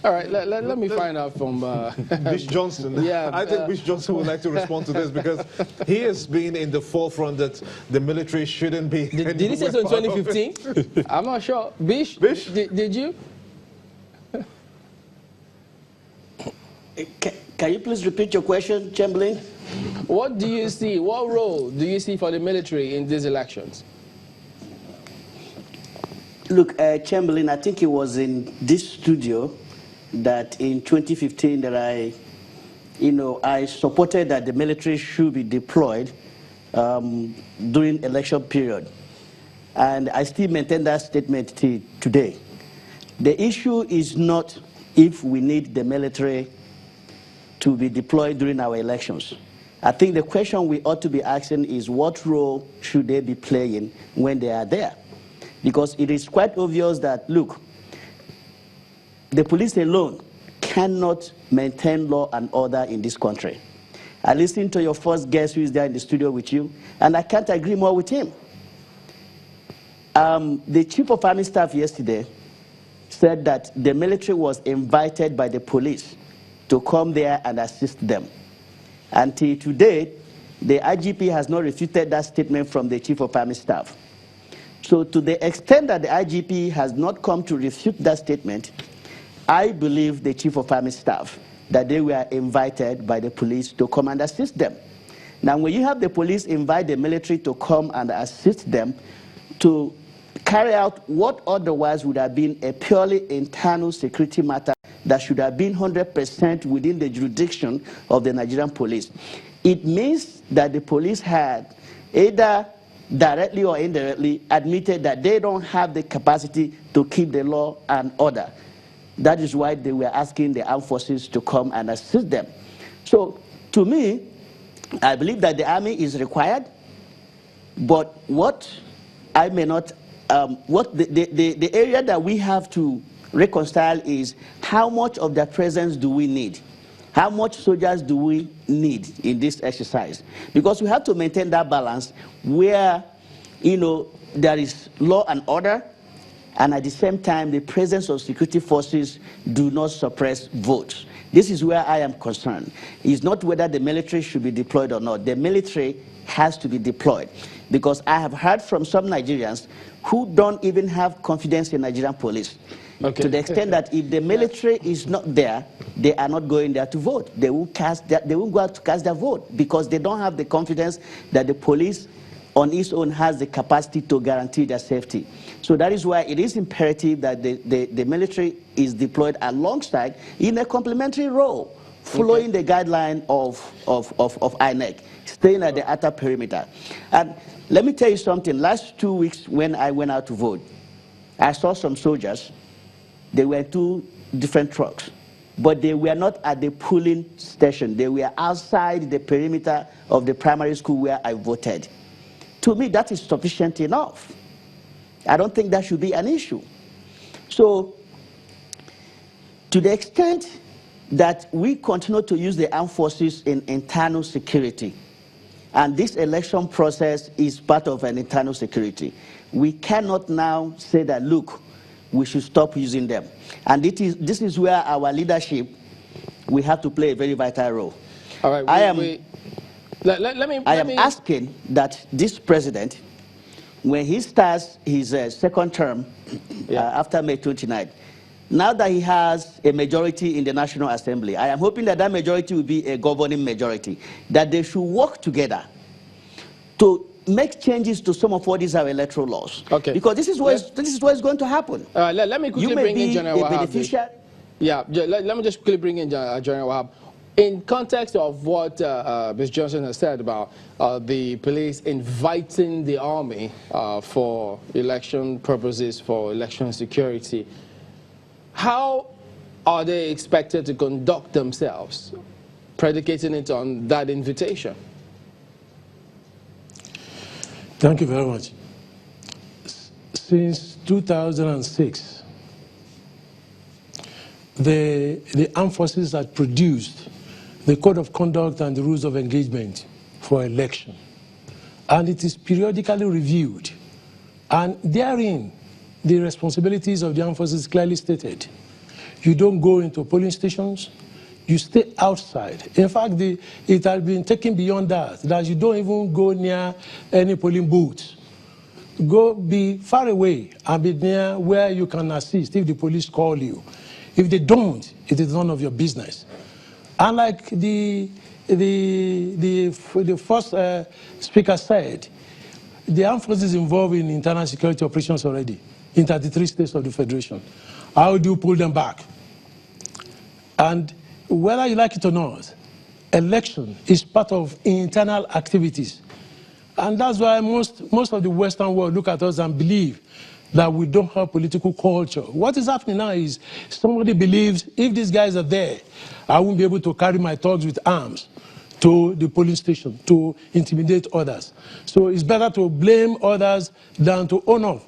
All right, let me find out from Bish Johnson. Yeah, I think Bish Johnson would like to respond to this because he has been in the forefront that the military shouldn't be. Did he say so in 2015? I'm not sure. Bish? Did you? Can you please repeat your question, Chamberlain? What do you see? What role do you see for the military in these elections? Look, Chamberlain, I think it was in this studio that in 2015 that I supported that the military should be deployed during election period. And I still maintain that statement today. The issue is not if we need the military to be deployed during our elections. I think the question we ought to be asking is what role should they be playing when they are there? Because it is quite obvious that, look, the police alone cannot maintain law and order in this country. I listened to your first guest who is there in the studio with you, and I can't agree more with him. The Chief of Army Staff yesterday said that the military was invited by the police to come there and assist them. Until today, the IGP has not refuted that statement from the Chief of Army Staff. So to the extent that the IGP has not come to refute that statement, I believe the Chief of Army Staff that they were invited by the police to come and assist them. Now, when you have the police invite the military to come and assist them to carry out what otherwise would have been a purely internal security matter that should have been 100% within the jurisdiction of the Nigerian police, it means that the police had either directly or indirectly admitted that they don't have the capacity to keep the law and order. That is why they were asking the armed forces to come and assist them. So, to me, I believe that the army is required, but what I may not, the area that we have to reconcile is how much of their presence do we need? How much soldiers do we need in this exercise? Because we have to maintain that balance where, there is law and order, and at the same time, the presence of security forces do not suppress votes. This is where I am concerned. It's not whether the military should be deployed or not. The military has to be deployed because I have heard from some Nigerians who don't even have confidence in Nigerian police. Okay. To the extent that if the military is not there, they are not going there to vote. They won't go out to cast their vote because they don't have the confidence that the police on its own has the capacity to guarantee their safety. So that is why it is imperative that the military is deployed alongside in a complementary role, following the guideline of INEC, staying at the outer perimeter. And let me tell you something. Last 2 weeks when I went out to vote, I saw some soldiers. They were 2 different trucks, but they were not at the polling station. They were outside the perimeter of the primary school where I voted. To me, that is sufficient enough. I don't think that should be an issue. So, to the extent that we continue to use the armed forces in internal security, and this election process is part of an internal security, we cannot now say that, look, we should stop using them. And this is where our leadership, we have to play a very vital role. All right, I am asking that this president, when he starts his second term after May 29th, now that he has a majority in the National Assembly, I am hoping that that majority will be a governing majority, that they should work together to make changes to some of what is our electoral laws. Okay. Because this is what is going to happen. Let me quickly bring in General Wahab. Yeah, let me just quickly bring in General Wahab. In context of what Ms. Johnson has said about the police inviting the army for election purposes, for election security, how are they expected to conduct themselves, predicating it on that invitation? Thank you very much. Since 2006, the armed forces had produced the Code of Conduct and the Rules of Engagement for election. And it is periodically reviewed. And therein, the responsibilities of the armed forces clearly stated. You don't go into polling stations. You stay outside. In fact, it has been taken beyond that you don't even go near any polling booths. Go be far away and be near where you can assist if the police call you. If they don't, it is none of your business. Unlike the first speaker said, the armed forces involved in internal security operations already in 33 states of the Federation. How do you pull them back? And whether you like it or not, election is part of internal activities. And that's why most of the Western world look at us and believe that we don't have political culture. What is happening now is somebody believes if these guys are there, I won't be able to carry my thugs with arms to the polling station to intimidate others. So it's better to blame others than to own up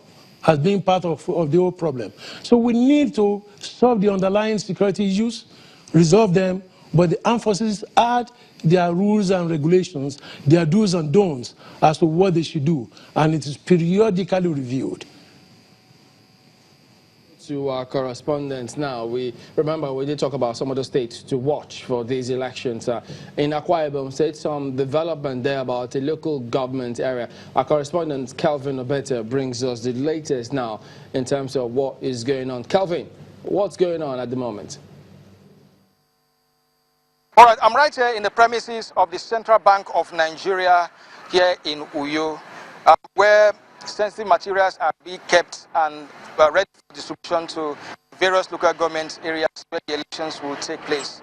as being part of the whole problem. So we need to solve the underlying security issues, resolve them, but the armed forces add their rules and regulations, their do's and don'ts as to what they should do, and it is periodically reviewed. To our correspondents now, we did talk about some of the states to watch for these elections. In Akwa Ibom State, some development there about a local government area. Our correspondent Kelvin Obeta brings us the latest now in terms of what is going on. Kelvin, what's going on at the moment? All right, I'm right here in the premises of the Central Bank of Nigeria here in Uyo, where sensitive materials are being kept and ready for distribution to various local government areas where the elections will take place.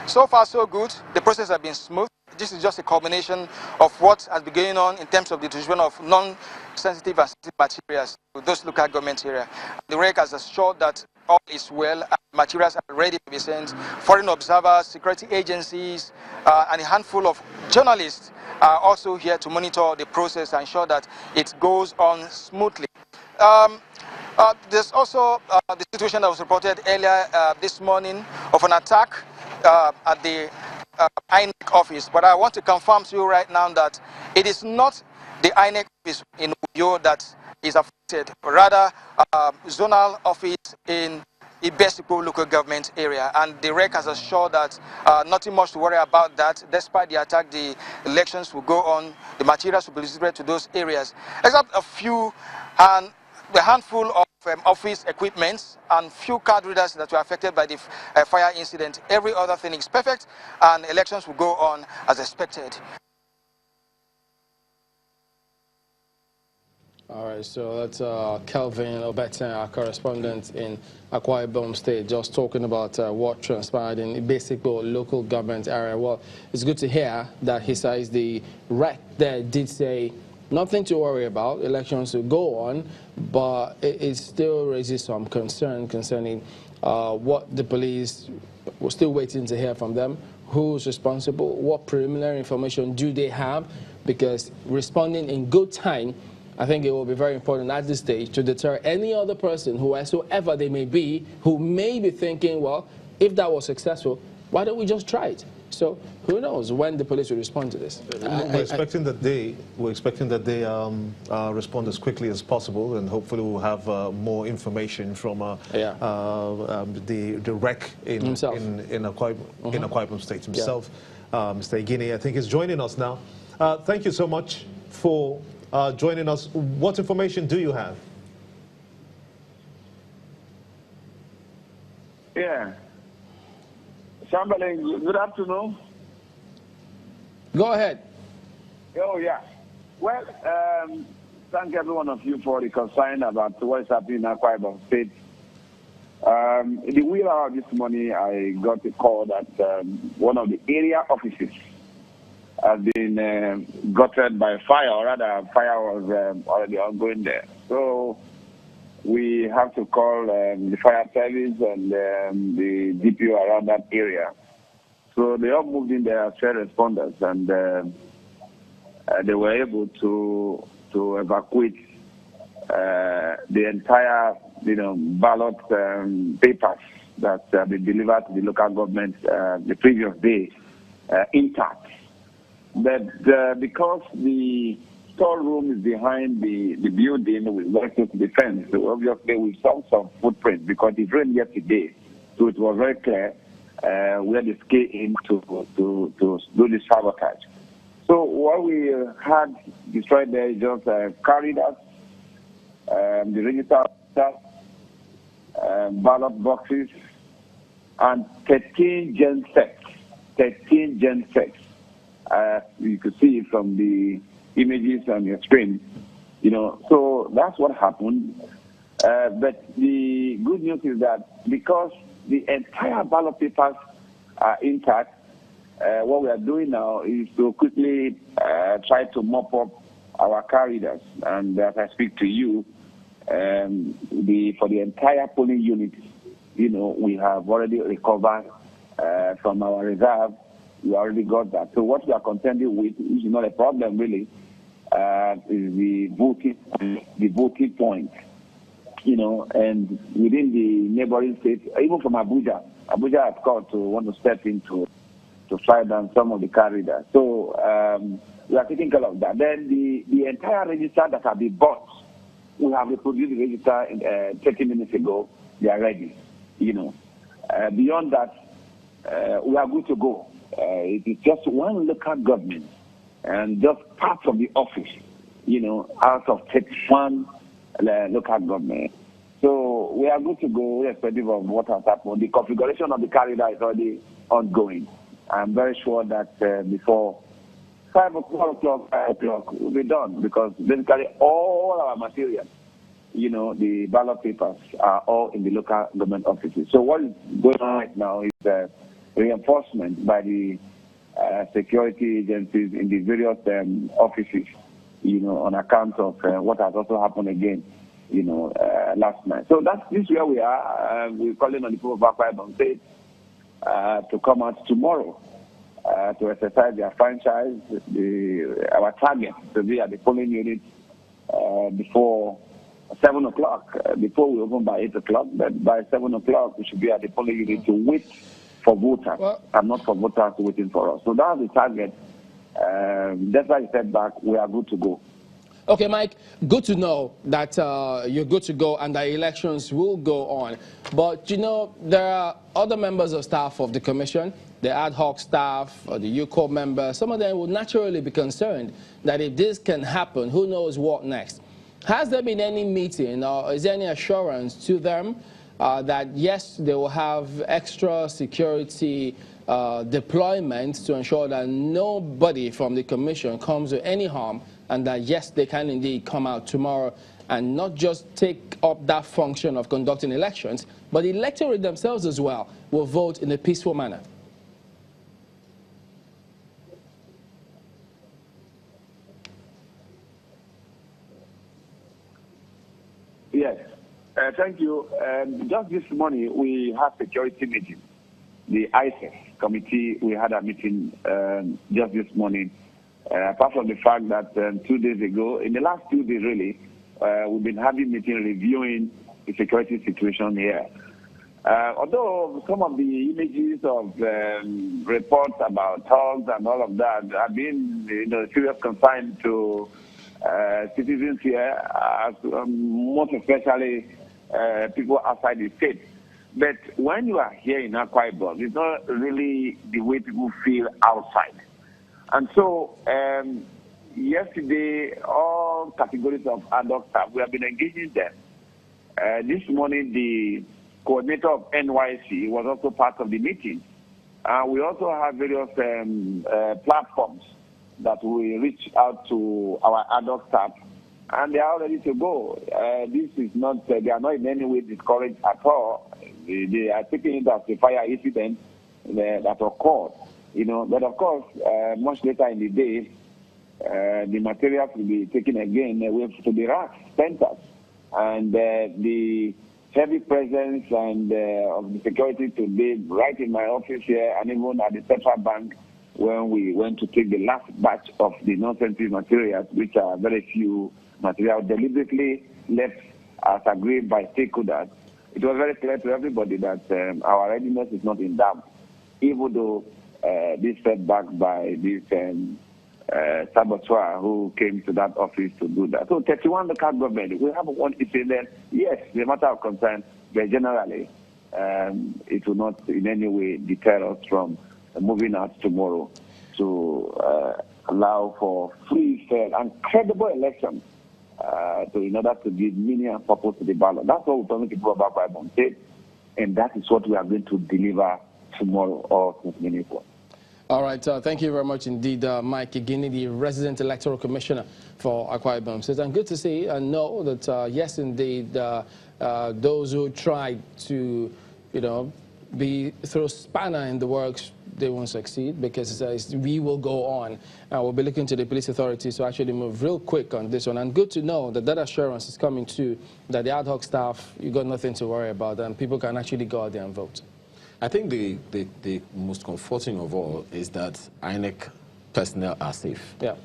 So far, so good. The process has been smooth. This is just a culmination of what has been going on in terms of the distribution of non-sensitive and sensitive materials to those local government areas. The REC has assured that all is well and materials are ready to be sent. Foreign observers, security agencies, and a handful of journalists are also here to monitor the process and ensure that it goes on smoothly. There's also the situation that was reported earlier this morning of an attack at the INEC office, but I want to confirm to you right now that it is not the INEC office in Uyo that is affected, rather zonal office in Ibesipo local government area, and the REC has assured that nothing much to worry about that. Despite the attack, the elections will go on, the materials will be distributed to those areas, except a few and a handful of office equipments and few card readers that were affected by the fire incident. Every other thing is perfect and elections will go on as expected. All right, so that's Kelvin Obeta, our correspondent in Akwa Ibom State, just talking about what transpired in the basic local government area. Well, it's good to hear that he says the REC there did say nothing to worry about, elections will go on, but it still raises some concern concerning what the police, we're still waiting to hear from them, who's responsible, what preliminary information do they have, because responding in good time, I think it will be very important at this stage to deter any other person, whoever they may be, who may be thinking, well, if that was successful, why don't we just try it? So who knows when the police will respond to this? We're expecting that they respond as quickly as possible, and hopefully we'll have more information from the REC in Akwa Ibom State himself, Mr. Igini. I think is joining us now. Thank you so much for joining us. What information do you have? Yeah. Somebody, good afternoon. Go ahead. Oh, yeah. Well, thank every one of you for the concern about what's happening in Akwa Ibom State. In the wheel hour this morning, I got a call that one of the area offices has been gutted by fire, or rather, fire was already ongoing there. So we have to call the fire service and the DPO around that area. So they all moved in there as first responders, and they were able to evacuate the entire, ballot papers that have been delivered to the local government the previous day intact. But because the storeroom is behind the building with very close to the fence. So obviously we saw some footprints because it rained yesterday, so it was very clear where they came in to do the sabotage. So what we had destroyed there is just carried us, the register, ballot boxes, and 13 gen sets. 13 gen sets. You could see from the images on your screen, so that's what happened. But the good news is that because the entire ballot papers are intact, what we are doing now is to quickly try to mop up our car readers. And as I speak to you, for the entire polling unit, we have already recovered from our reserve. We already got that. So what we are contending with, which is not a problem really, is the voting point. And within the neighboring states, even from Abuja has called to want to step in to fly down some of the car readers. So we are taking care of that. Then the entire register that have been bought, we have reproduced the register 30 minutes ago. They are ready. Beyond that, we are good to go. It is just one local government and just part of the office, out of 31 local government. So we are good to go irrespective of what has happened. The configuration of the corridor is already ongoing. I'm very sure that before 5 o'clock, we'll be done because basically all our materials, the ballot papers are all in the local government offices. So what is going on right now is reinforcement by the security agencies in the various offices, on account of what has also happened again, last night. So this is where we are. We're calling on the people of Akwa Ibom State to come out tomorrow to exercise their franchise. Our target to be at the polling unit before 7 o'clock, before we open by 8 o'clock, but by 7 o'clock we should be at the polling unit to wait for voters and not for voters waiting for us. So that's the target. That's why I said back, we are good to go. Okay, Mike, good to know that you're good to go and the elections will go on. But, there are other members of staff of the commission, the ad hoc staff, or the UCO members. Some of them will naturally be concerned that if this can happen, who knows what next. Has there been any meeting or is there any assurance to them that, yes, they will have extra security deployment to ensure that nobody from the commission comes to any harm, and that, yes, they can indeed come out tomorrow and not just take up that function of conducting elections, but the electorate themselves as well will vote in a peaceful manner? Yes. Thank you. Just this morning, we had security meeting. The INEC committee, we had a meeting just this morning. Apart from the fact that 2 days ago, in the last 2 days really, we've been having meetings reviewing the security situation here. Although some of the images of reports about thugs and all of that have been serious concern to citizens here, most especially people outside the state. But when you are here in Akwa Ibom, it's not really the way people feel outside. And so yesterday, all categories of adult staff, we have been engaging them. This morning, the coordinator of NYC was also part of the meeting. We also have various platforms that we reach out to our adult staff, and they are ready to go. This is not, they are not in any way discouraged at all. They are taking it as a fire incident that occurred. But of course, much later in the day, the materials will be taken again away to the rack centers. And the heavy presence and of the security today, right in my office here, and even at the Central Bank, when we went to take the last batch of the non-sensitive materials, which are very few materials deliberately left as agreed by stakeholders, it was very clear to everybody that our readiness is not in doubt, even though this setback by this saboteur who came to that office to do that. So 31 local government, we have one incident. Yes, the matter of concern, but generally, it will not in any way deter us from moving out tomorrow to allow for free, fair, and credible elections in order to give meaning and purpose to the ballot. That's what we're telling people about Ibom State, and that is what we are going to deliver tomorrow or since Minnesota. All right, thank you very much indeed, Mike Igini, the resident electoral commissioner for Akwa Ibom State. And good to see and know that, yes, indeed, those who tried to, throw spanner in the works, they won't succeed, because we will go on. We'll be looking to the police authorities to actually move real quick on this one. And good to know that that assurance is coming too, that the ad hoc staff, you got nothing to worry about, and people can actually go out there and vote. I think the most comforting of all is that INEC personnel are safe. Yeah.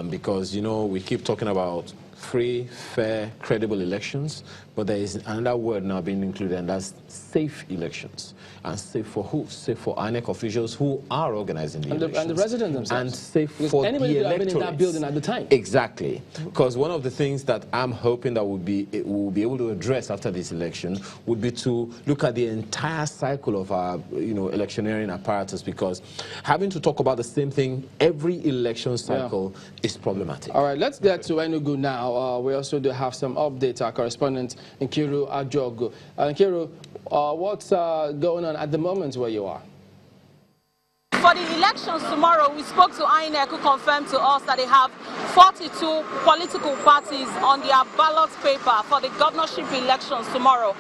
Because, we keep talking about free, fair, credible elections, but there is another word now being included, and that's safe elections. And safe for who? Safe for INEC officials who are organizing the elections. And the residents themselves. And safe because for anybody the could have been in electorates. that building at the time. Exactly. Because one of the things that I'm hoping that we'll be able to address after this election would be to look at the entire cycle of our, electioneering apparatus, because having to talk about the same thing every election cycle is problematic. All right, let's get to Enugu now. We also do have some updates. Our correspondent, Nkiru Ajogo. Nkiru, what's going on at the moment where you are? For the elections tomorrow, we spoke to INEC, who confirmed to us that they have 42 political parties on their ballot paper for the governorship elections tomorrow,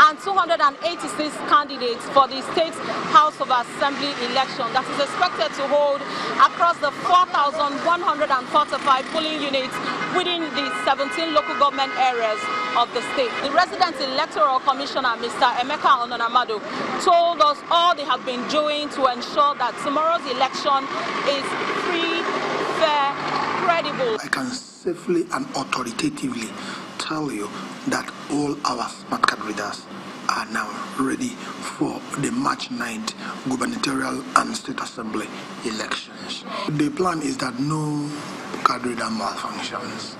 and 286 candidates for the State House of Assembly election that is expected to hold across the 4,145 polling units within the 17 local government areas of the state. The resident electoral commissioner, Mr. Emeka Ononamado, told us all they have been doing to ensure that tomorrow's election is free, fair, credible. I can safely and authoritatively tell you that all our smart card readers are now ready for the March 9th gubernatorial and state assembly elections. The plan is that no card reader malfunctions,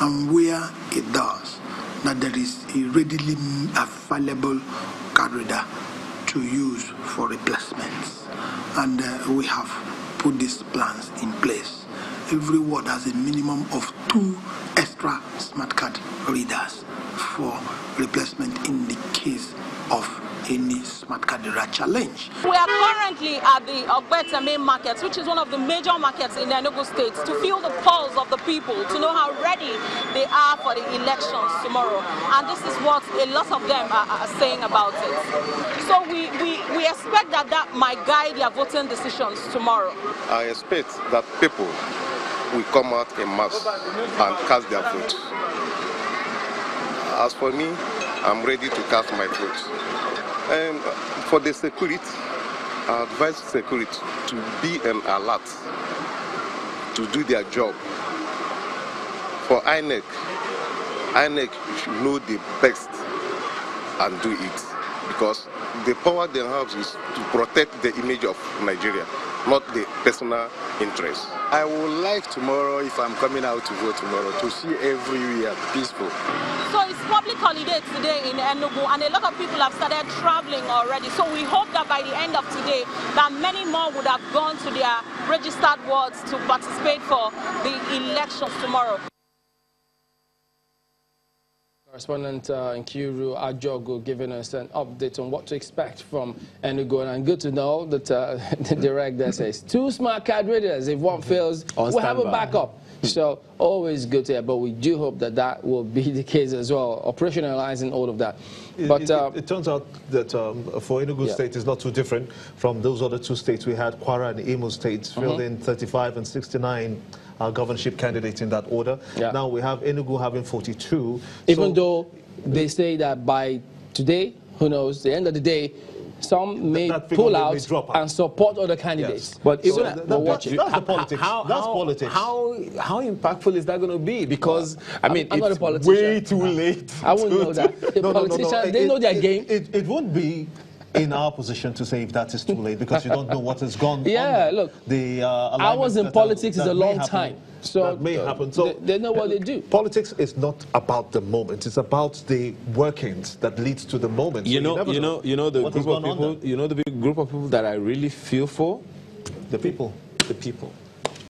and where it does, that there is a readily available card reader to use for replacements. And we have put these plans in place. Every ward has a minimum of 2 extra smart card readers for replacement in the case of any smart card reader challenge. We are currently at the Ogbete main market, which is one of the major markets in the Enugu state, to feel the pulse of the people, to know how ready they are for the elections tomorrow. And this is what a lot of them are saying about it. So we expect that might guide their voting decisions tomorrow. I expect that people will come out en masse and cast their vote. As for me, I'm ready to cast my vote. And for the security, I advise security to be an alert, to do their job. For INEC should know the best and do it, because the power they have is to protect the image of Nigeria, not the personal interest. I would like tomorrow, if I'm coming out to vote tomorrow, to see everywhere peaceful. So it's public holiday today in Enugu, and a lot of people have started traveling already. So we hope that by the end of today, that many more would have gone to their registered wards to participate for the elections tomorrow. Correspondent Nkiru Ajogo giving us an update on what to expect from Enugu, and good to know that the director says 2 smart card readers. If one fails, we'll have a backup. So always good to hear, but we do hope that that will be the case as well, operationalizing all of that. But it turns out that for Enugu State is not too different from those other 2 states. We had Kwara and Imo states filled in 35 and 69 governorship candidates in that order. Now we have Enugu having 42. Even though they say that by today, who knows, the end of the day, some may pull out and support other candidates. Yes. But even that's the politics. That's politics. How impactful is that going to be? Because I mean, I'm not a it's politician. way too late. I wouldn't know that. The politicians, they know their game. It won't be in our position to say if that is too late, because you don't know what has gone on. Yeah, look, hours in politics is a long time. So that may happen. So they know what they do. Politics is not about the moment. It's about the workings that leads to the moment. You so know the group of people. You know the big group of people that I really feel for. The people. The people.